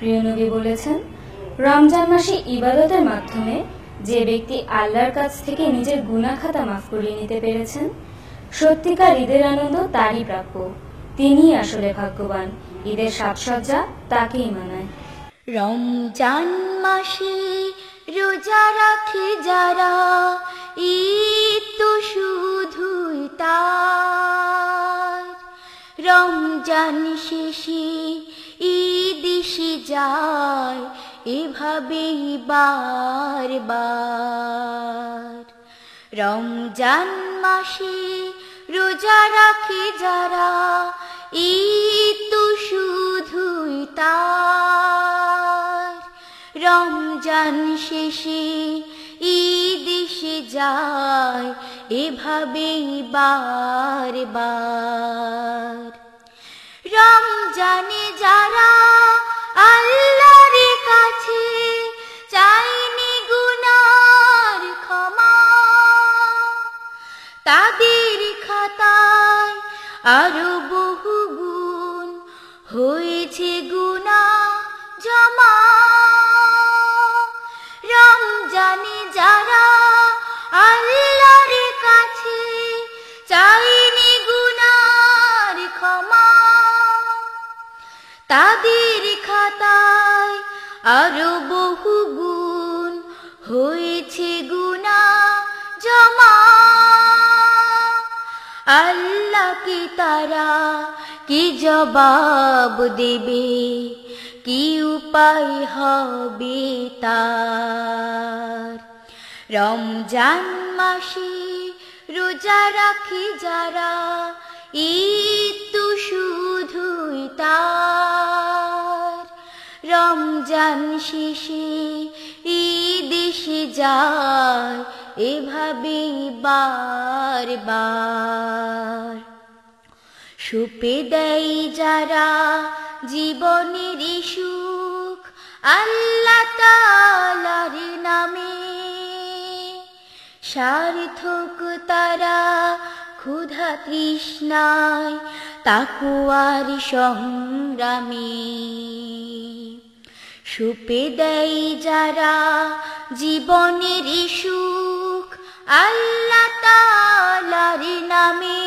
প্রিয় নবী বলেছেন, রমজান মাসে ইবাদতের মাধ্যমে যে ব্যক্তি আল্লাহর কাছ থেকে নিজের গুনাহ খাতা মাফ করিয়ে নিতে পেরেছেন, সত্যিকার ঈদের আনন্দ তারই প্রাপ্য। তিনিই আসলে ভাগ্যবান। ঈদের সাজসজ্জা তাকেই মানায়। রমজান মাসে রোজা রাখে যারা, ঈদ তো শুধুই তার। রমজান শেষে ঈদ এসে যায়, এভাবেই বারবার। রমজান মাসে রোজা রাখে যারা, ঈদ তো শুধুই তার। রমজান শেষে ঈদ এসে যায়, এভাবেই বারবার। রমজানে যারা আল্লাহর কাছে চায়নি গুনার ক্ষমা, তাদের খাতায় আরো বহু গুণ হয়েছে গুনাহ জমা। রমজানে যারা আল্লাহর কাছে চায়নি গুনার ক্ষমা, তাদের খাতায় আরো বহু গুণ হয়েছে গুনাহ জমা। আল্লাহকে তারা কি জবাব দেবে, কি উপায় হবে তার। রমজান মাসে রোজা রাখে যারা, ঈদ তো শুধুই তার। রমজান শেষে ঈদ এসে যায়, এভাবেই বারবার। সুপে দেয় যারা জীবনের সুখ আল্লাহ তাআলার নামে, সার্থক তারা ক্ষুধা তৃষ্ণায় তাকওয়ার সংগ্রামে। সুপে দেয় যারা জীবনের সুখ আল্লাহ তাআলার নামে,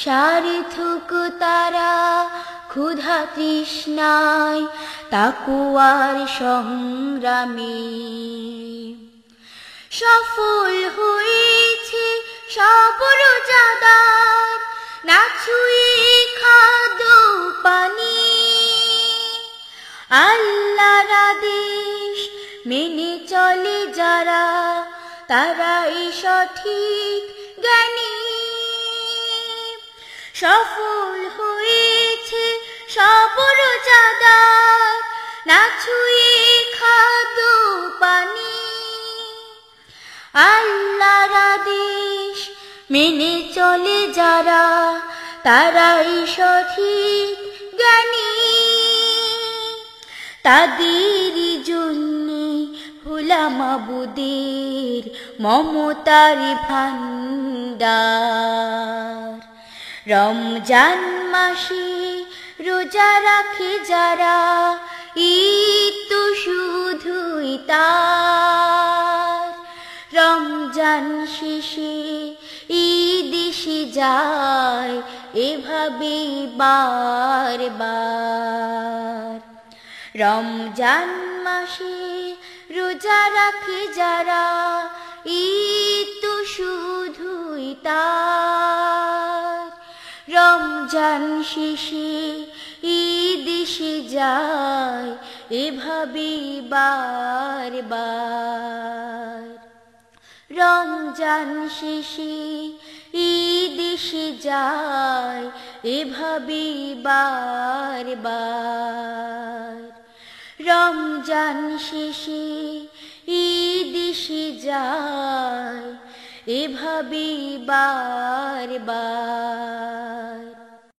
সার্থক তারা ক্ষুধা তৃষ্ণায় তাকওয়ার সংগ্রামে। সফল হয়েছে সব রোজাদার, না ছুঁয়ে খাদ্য পানি। আল্লাহর আদেশ মেনে চলে যারা, তারাই সঠিক জ্ঞানী। সফল হয়েছে সব রোজাদার, না ছুঁয়ে খাদ্য পানি। আল্লাহর আদেশ মেনে চলে যারা, তারাই সঠিক জ্ঞানী। তাদেরই জন্যে ভোলা মাবুদের মমতার ভান্ডার। রমজান মাসে রোজা রাখে যারা, ঈদ তো শুধুই তার। রমজান শেষে ঈদ এসে যায়, এভাবেই বারবার। রমজান মাসে রোজা রাখে যারা, ঈদ তো শুধুই তার। রমজান শেষে ঈদ এসে যায়, এভাবেই বারবার। রমজান শেষে ঈদ এসে যায়, এভাবেই বারবার। রমজান শেষে ঈদ এসে যায়, এভাবেই বারবার।